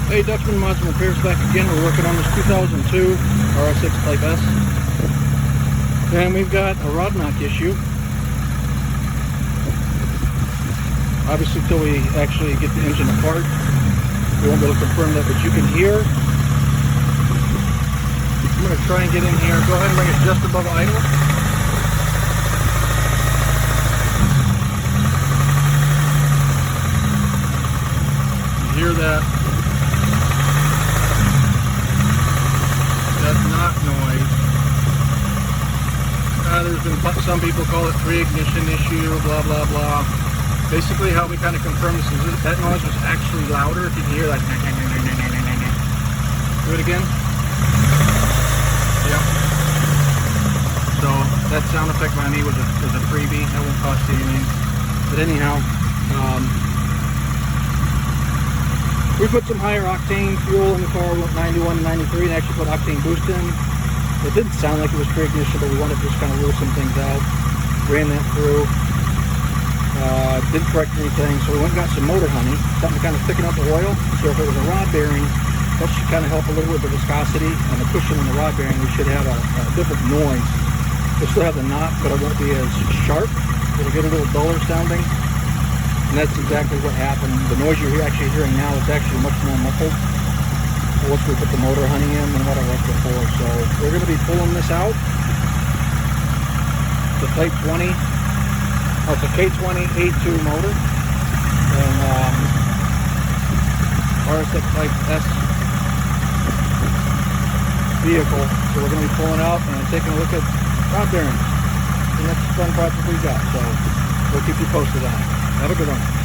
Hey, Dutchman Mods and Repairs back again. We're working on this 2002 RSX Type S. And we've got a rod knock issue. Obviously, until we actually get the engine apart, we won't be able to confirm that, but you can hear. I'm going to try and get in here. Go ahead and bring it just above idle. You hear that? That knock noise. There's been some people call it pre-ignition issue, blah blah blah. Basically, how we kind of confirm this is that noise was actually louder. If you can hear that, do it again. Yep. So that sound effect by me was a freebie. That won't cost you anything. But anyhow, we put some higher octane fuel in the car, 91 and 93, and actually put octane boost in. It didn't sound like it was pre-ignition, but we wanted to just kind of rule some things out. Ran that through. Didn't correct anything, so we went and got some motor honey, something to kind of thicken up the oil. So if it was a rod bearing, that should kind of help a little with the viscosity and the cushion in the rod bearing. We should have a different noise. We'll still have the knock, but it won't be as sharp. It'll get a little duller sounding. And that's exactly what happened. The noise you're actually hearing now is actually much more muffled once we put the motor honey in than what it was before. So we're going to be pulling this out. The Type 20. Oh, it's a K20 A2 motor. And RSX Type S vehicle. So we're going to be pulling out and taking a look at rod bearings. And that's the fun project we got. So we'll keep you posted on it. Have a good one.